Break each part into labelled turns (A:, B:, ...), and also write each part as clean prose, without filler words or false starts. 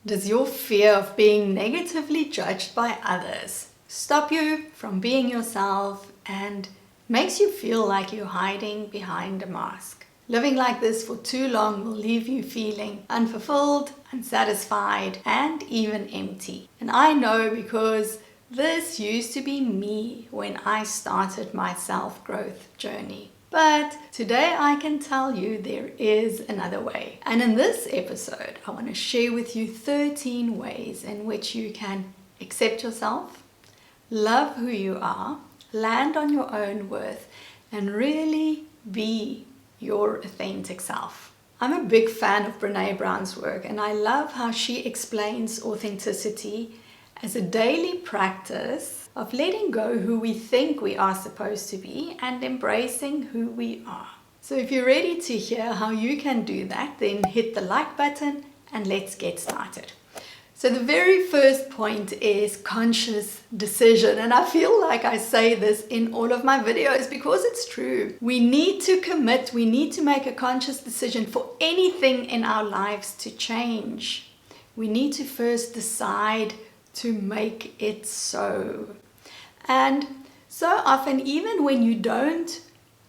A: Does your fear of being negatively judged by others stop you from being yourself and makes you feel like you're hiding behind a mask? Living like this for too long will leave you feeling unfulfilled, unsatisfied, and even empty. And I know because this used to be me when I started my self-growth journey. But today I can tell you there is another way. And in this episode, I want to share with you 13 ways in which you can accept yourself, love who you are, land on your own worth, and really be your authentic self. I'm a big fan of Brené Brown's work, and I love how she explains authenticity as a daily practice of letting go who we think we are supposed to be and embracing who we are. So if you're ready to hear how you can do that, then hit the like button and let's get started. So the very first point is conscious decision. And I feel like I say this in all of my videos because it's true. We need to commit, we need to make a conscious decision for anything in our lives to change. We need to first decide to make it so. And so often, even when you don't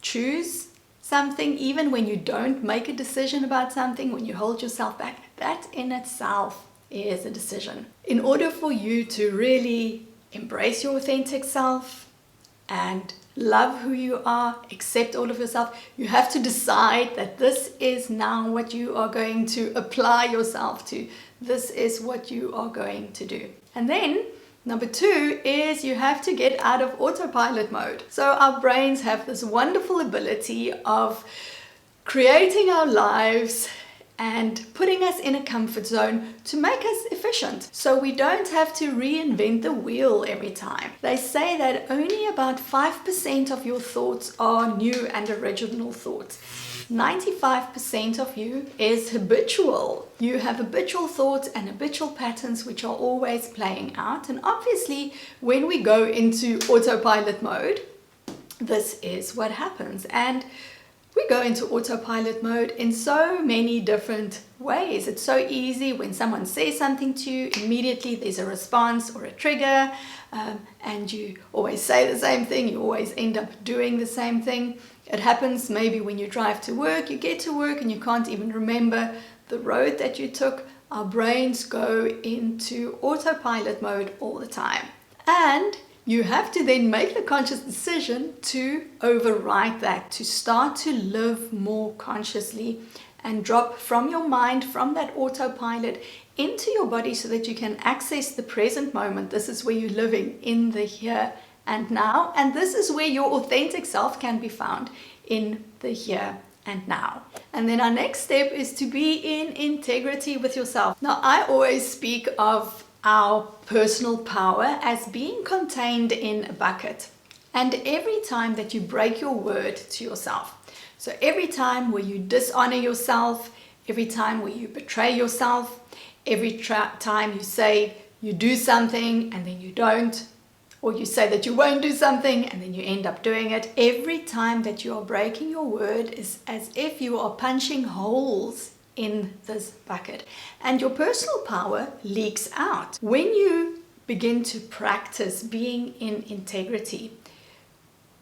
A: choose something, even when you don't make a decision about something, when you hold yourself back, that in itself is a decision. In order for you to really embrace your authentic self and love who you are, accept all of yourself, you have to decide that this is now what you are going to apply yourself to. This is what you are going to do. And then number 2 is you have to get out of autopilot mode. So our brains have this wonderful ability of creating our lives and putting us in a comfort zone to make us efficient. So we don't have to reinvent the wheel every time. They say that only about 5% of your thoughts are new and original thoughts. 95% of you is habitual. You have habitual thoughts and habitual patterns which are always playing out. And obviously, when we go into autopilot mode, this is what happens. And we go into autopilot mode in so many different ways. It's so easy when someone says something to you, immediately there's a response or a trigger, and you always say the same thing, you always end up doing the same thing. It happens maybe when you drive to work, you get to work and you can't even remember the road that you took. Our brains go into autopilot mode all the time. And you have to then make the conscious decision to override that, to start to live more consciously and drop from your mind, from that autopilot into your body so that you can access the present moment. This is where you're living in the here and now. And this is where your authentic self can be found, in the here and now. And then our next step is to be in integrity with yourself. Now, I always speak of our personal power as being contained in a bucket. And every time that you break your word to yourself, so every time where you dishonor yourself, every time where you betray yourself, every time you say you do something and then you don't, or you say that you won't do something and then you end up doing it, every time that you are breaking your word is as if you are punching holes in this bucket, and your personal power leaks out. When you begin to practice being in integrity,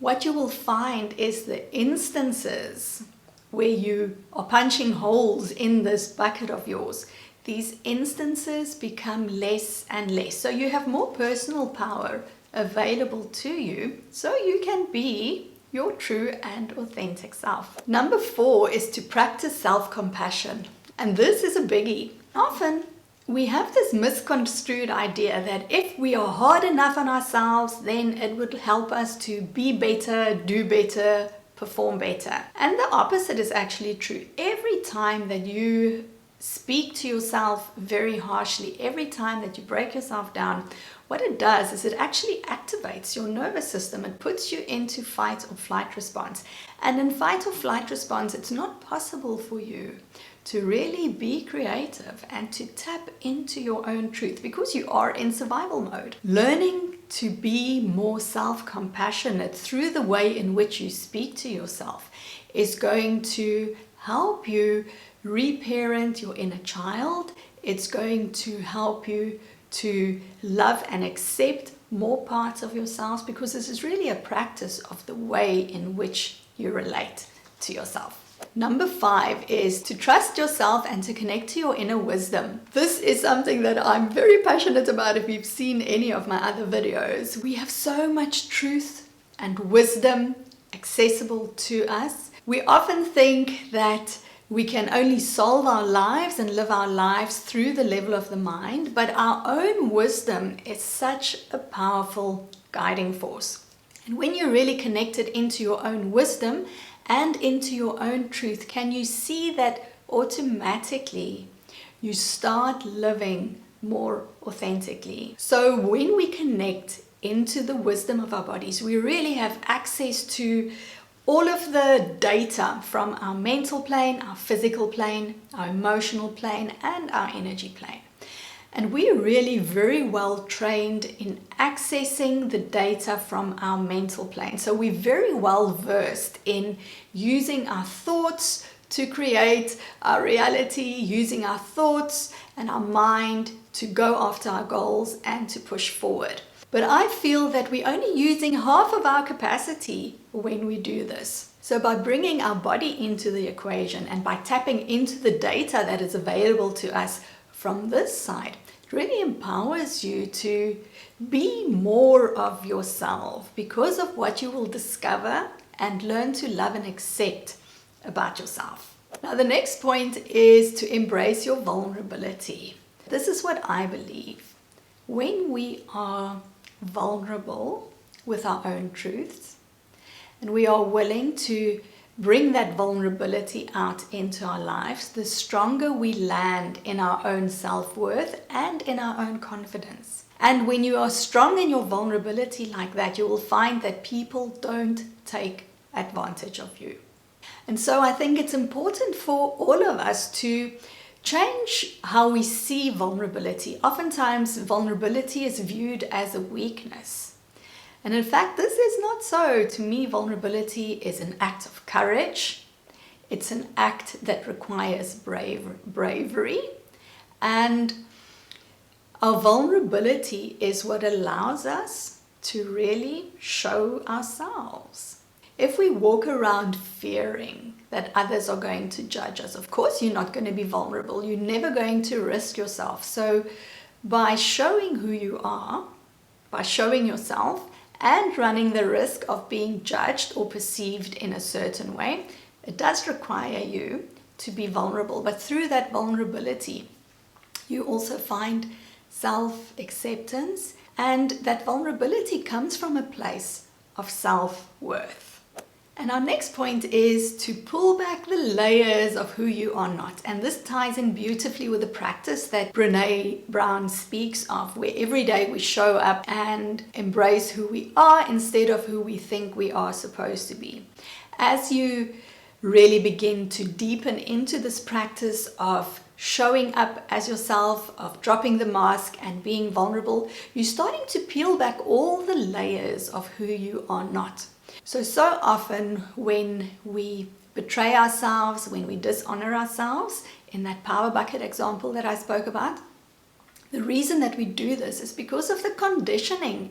A: what you will find is the instances where you are punching holes in this bucket of yours, these instances become less and less. So you have more personal power available to you, so you can be your true and authentic self. Number 4 is to practice self-compassion. And this is a biggie. Often we have this misconstrued idea that if we are hard enough on ourselves, then it would help us to be better, do better, perform better. And the opposite is actually true. Every time that you speak to yourself very harshly, every time that you break yourself down, what it does is it actually activates your nervous system. It puts you into fight or flight response. And in fight or flight response, it's not possible for you to really be creative and to tap into your own truth because you are in survival mode. Learning to be more self-compassionate through the way in which you speak to yourself is going to help you reparent your inner child. It's going to help you to love and accept more parts of yourselves, because this is really a practice of the way in which you relate to yourself. Number 5 is to trust yourself and to connect to your inner wisdom. This is something that I'm very passionate about. If you've seen any of my other videos, we have so much truth and wisdom accessible to us. We often think that we can only solve our lives and live our lives through the level of the mind, but our own wisdom is such a powerful guiding force. And when you're really connected into your own wisdom and into your own truth, can you see that automatically you start living more authentically? So when we connect into the wisdom of our bodies, we really have access to all of the data from our mental plane, our physical plane, our emotional plane, and our energy plane. And we're really very well trained in accessing the data from our mental plane. So we're very well versed in using our thoughts to create our reality, using our thoughts and our mind to go after our goals and to push forward. But I feel that we're only using half of our capacity when we do this. So by bringing our body into the equation and by tapping into the data that is available to us from this side, it really empowers you to be more of yourself because of what you will discover and learn to love and accept about yourself. Now, the next point is to embrace your vulnerability. This is what I believe. When we are vulnerable with our own truths and we are willing to bring that vulnerability out into our lives, the stronger we land in our own self-worth and in our own confidence. And when you are strong in your vulnerability like that, you will find that people don't take advantage of you. And so I think it's important for all of us to change how we see vulnerability. Oftentimes, vulnerability is viewed as a weakness. And in fact, this is not so. To me, vulnerability is an act of courage. It's an act that requires bravery. And our vulnerability is what allows us to really show ourselves. If we walk around fearing that others are going to judge us, of course you're not going to be vulnerable. You're never going to risk yourself. So by showing who you are, by showing yourself, and running the risk of being judged or perceived in a certain way, it does require you to be vulnerable. But through that vulnerability, you also find self-acceptance, and that vulnerability comes from a place of self-worth. And our next point is to pull back the layers of who you are not. And this ties in beautifully with the practice that Brené Brown speaks of, where every day we show up and embrace who we are instead of who we think we are supposed to be. As you really begin to deepen into this practice of showing up as yourself, of dropping the mask and being vulnerable, you're starting to peel back all the layers of who you are not. So often when we betray ourselves, when we dishonor ourselves, in that power bucket example that I spoke about, the reason that we do this is because of the conditioning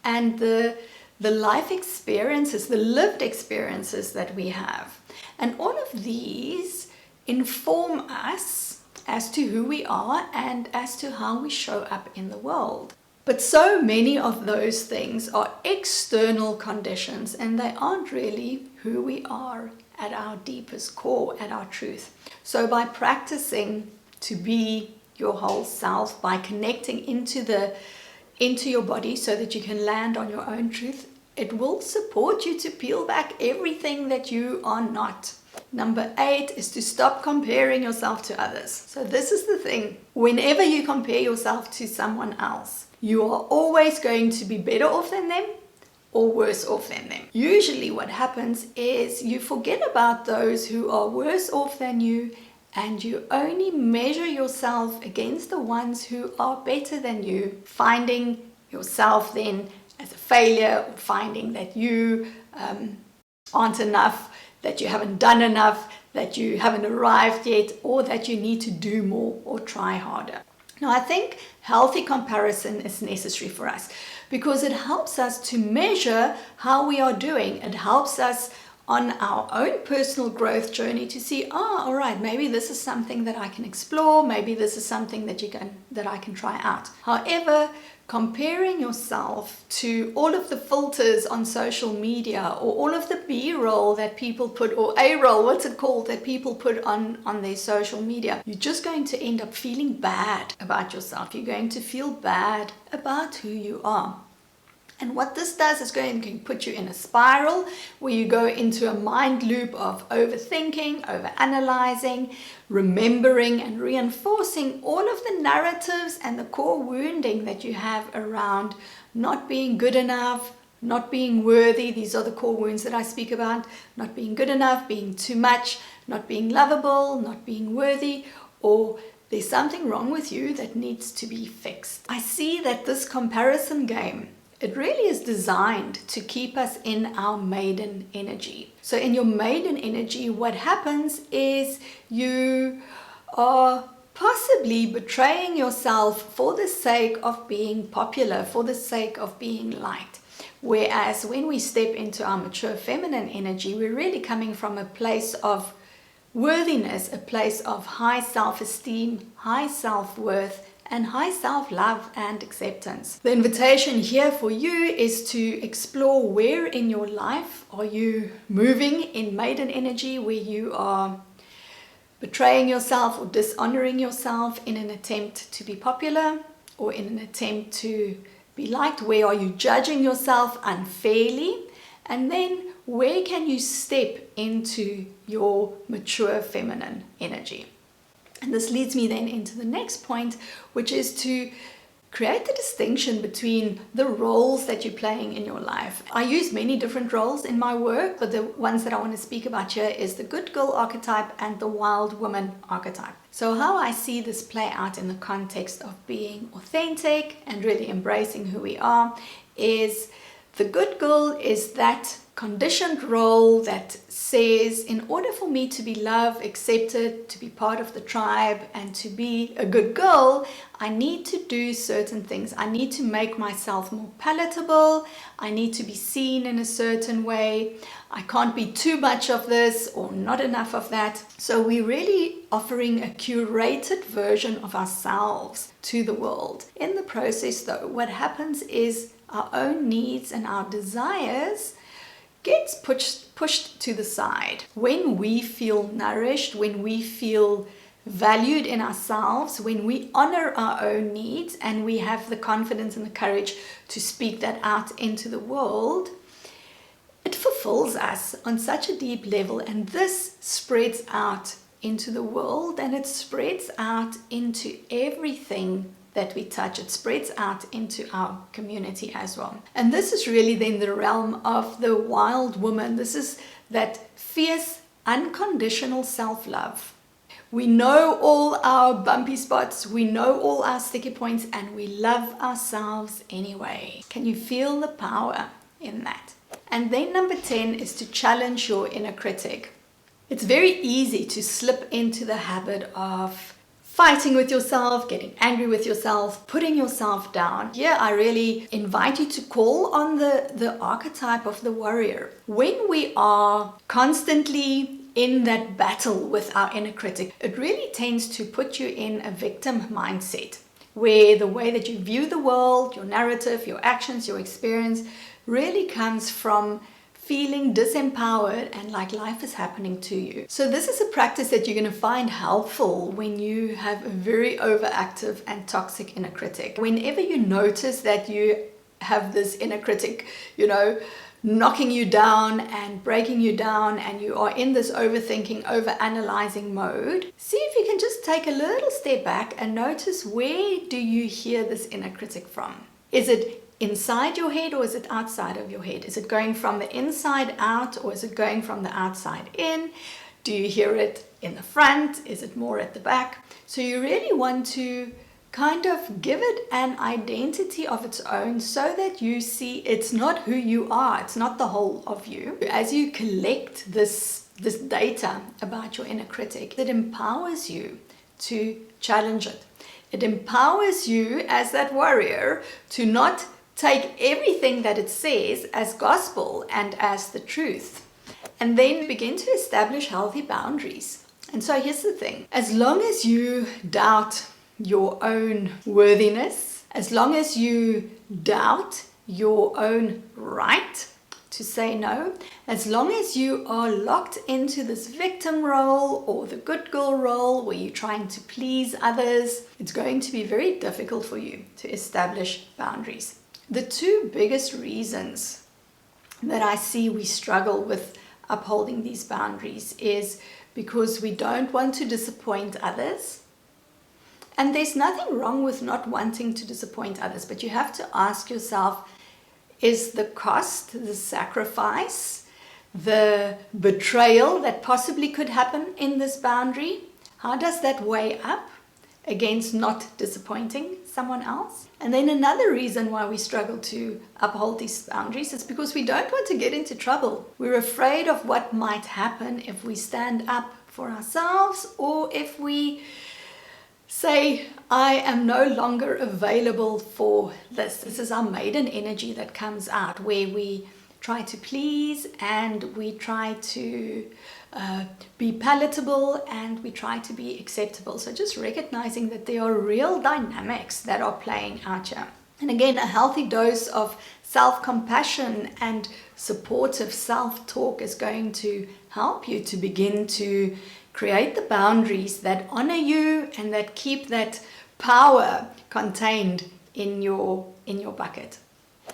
A: and the life experiences, the lived experiences that we have. And all of these inform us as to who we are and as to how we show up in the world. But so many of those things are external conditions, and they aren't really who we are at our deepest core, at our truth. So by practicing to be your whole self, by connecting into your body so that you can land on your own truth, it will support you to peel back everything that you are not. Number 8 is to stop comparing yourself to others. So this is the thing. Whenever you compare yourself to someone else, you are always going to be better off than them or worse off than them. Usually what happens is you forget about those who are worse off than you, and you only measure yourself against the ones who are better than you, finding yourself then as a failure, or finding that you aren't enough, that you haven't done enough, that you haven't arrived yet, or that you need to do more or try harder. Now, I think healthy comparison is necessary for us because it helps us to measure how we are doing. It helps us on our own personal growth journey to see, all right, maybe this is something that I can explore. Maybe this is something that I can try out. However, comparing yourself to all of the filters on social media, or all of the B-roll that people put, or A-roll, what's it called, that people put on their social media, you're just going to end up feeling bad about yourself. You're going to feel bad about who you are. And what this does is going to put you in a spiral where you go into a mind loop of overthinking, overanalyzing, remembering and reinforcing all of the narratives and the core wounding that you have around not being good enough, not being worthy. These are the core wounds that I speak about. Not being good enough, being too much, not being lovable, not being worthy, or there's something wrong with you that needs to be fixed. I see that this comparison game, it really is designed to keep us in our maiden energy. So in your maiden energy, what happens is you are possibly betraying yourself for the sake of being popular, for the sake of being liked. Whereas when we step into our mature feminine energy, we're really coming from a place of worthiness, a place of high self-esteem, high self-worth, and high self-love and acceptance. The invitation here for you is to explore where in your life are you moving in maiden energy, where you are betraying yourself or dishonoring yourself in an attempt to be popular or in an attempt to be liked. Where are you judging yourself unfairly? And then where can you step into your mature feminine energy? And this leads me then into the next point, which is to create the distinction between the roles that you're playing in your life. I use many different roles in my work, but the ones that I want to speak about here is the good girl archetype and the wild woman archetype. So how I see this play out in the context of being authentic and really embracing who we are is the good girl is that conditioned role that says, in order for me to be loved, accepted, to be part of the tribe, and to be a good girl, I need to do certain things. I need to make myself more palatable. I need to be seen in a certain way. I can't be too much of this or not enough of that. So we're really offering a curated version of ourselves to the world. In the process, though, what happens is our own needs and our desires gets pushed to the side. When we feel nourished, when we feel valued in ourselves, when we honor our own needs and we have the confidence and the courage to speak that out into the world, it fulfills us on such a deep level, and this spreads out into the world, and it spreads out into everything that we touch. It spreads out into our community as well. And this is really then the realm of the wild woman. This is that fierce, unconditional self-love. We know all our bumpy spots, we know all our sticky points, and we love ourselves anyway. Can you feel the power in that? And then number 10 is to challenge your inner critic. It's very easy to slip into the habit of fighting with yourself, getting angry with yourself, putting yourself down. Here I really invite you to call on the archetype of the warrior. When we are constantly in that battle with our inner critic, it really tends to put you in a victim mindset, where the way that you view the world, your narrative, your actions, your experience really comes from feeling disempowered and like life is happening to you. So this is a practice that you're going to find helpful when you have a very overactive and toxic inner critic. Whenever you notice that you have this inner critic, knocking you down and breaking you down, and you are in this overthinking, overanalyzing mode, see if you can just take a little step back and notice, where do you hear this inner critic from? Is it inside your head or is it outside of your head? Is it going from the inside out or is it going from the outside in? Do you hear it in the front? Is it more at the back? So you really want to kind of give it an identity of its own so that you see it's not who you are. It's not the whole of you. As you collect this this data about your inner critic, it empowers you to challenge it. It empowers you as that warrior to not take everything that it says as gospel and as the truth, and then begin to establish healthy boundaries. And so here's the thing, as long as you doubt your own worthiness, as long as you doubt your own right to say no, as long as you are locked into this victim role or the good girl role where you're trying to please others, it's going to be very difficult for you to establish boundaries. The two biggest reasons that I see we struggle with upholding these boundaries is because we don't want to disappoint others. And there's nothing wrong with not wanting to disappoint others, but you have to ask yourself, is the cost, the sacrifice, the betrayal that possibly could happen in this boundary, how does that weigh up against not disappointing someone else? And then another reason why we struggle to uphold these boundaries is because we don't want to get into trouble. We're afraid of what might happen if we stand up for ourselves, or if we say, I am no longer available for this. This is our maiden energy that comes out, where we try to please and we try to be palatable and we try to be acceptable. So just recognizing that there are real dynamics that are playing out here. And again, a healthy dose of self-compassion and supportive self-talk is going to help you to begin to create the boundaries that honor you and that keep that power contained in your bucket.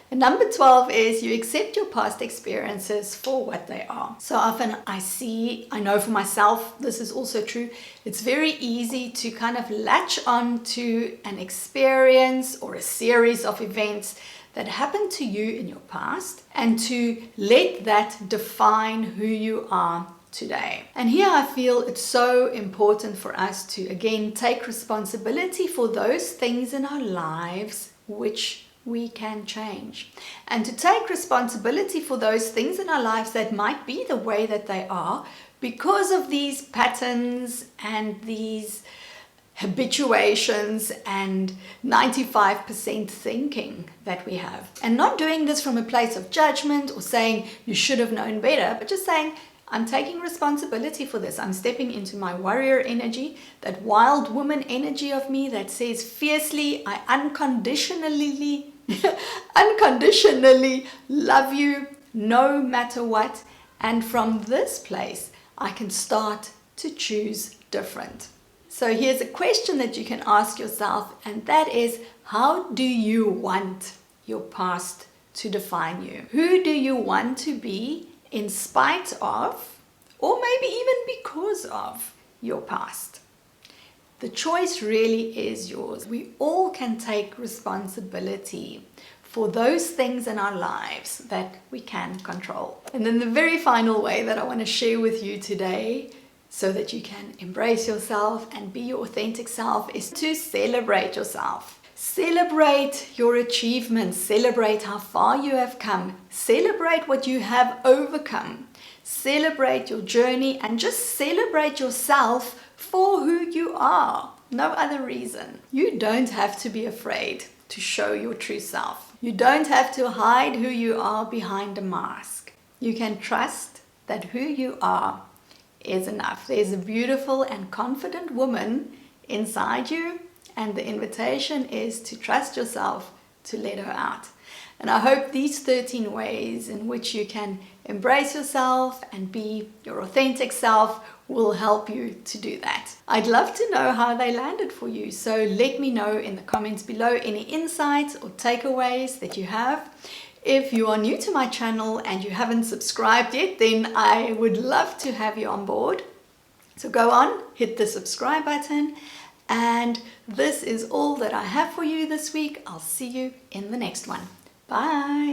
A: And number 12 is you accept your past experiences for what they are. So often I know for myself, this is also true. It's very easy to kind of latch on to an experience or a series of events that happened to you in your past and to let that define who you are today. And here I feel it's so important for us to again take responsibility for those things in our lives which we can change, and to take responsibility for those things in our lives that might be the way that they are because of these patterns and these habituations and 95% thinking that we have. And not doing this from a place of judgment or saying you should have known better, but just saying, I'm taking responsibility for this. I'm stepping into my warrior energy, that wild woman energy of me that says fiercely, I unconditionally love you no matter what. And from this place, I can start to choose different. So here's a question that you can ask yourself, and that is, how do you want your past to define you? Who do you want to be in spite of, or maybe even because of, your past? The choice really is yours. We all can take responsibility for those things in our lives that we can control. And then the very final way that I want to share with you today, so that you can embrace yourself and be your authentic self, is to celebrate yourself. Celebrate your achievements, celebrate how far you have come, celebrate what you have overcome, celebrate your journey, and just celebrate yourself for who you are. No other reason. You don't have to be afraid to show your true self. You don't have to hide who you are behind a mask. You can trust that who you are is enough. There's a beautiful and confident woman inside you, and the invitation is to trust yourself to let her out. And I hope these 13 ways in which you can embrace yourself and be your authentic self will help you to do that. I'd love to know how they landed for you. So let me know in the comments below any insights or takeaways that you have. If you are new to my channel and you haven't subscribed yet, then I would love to have you on board. So go on, hit the subscribe button. And this is all that I have for you this week. I'll see you in the next one. Bye.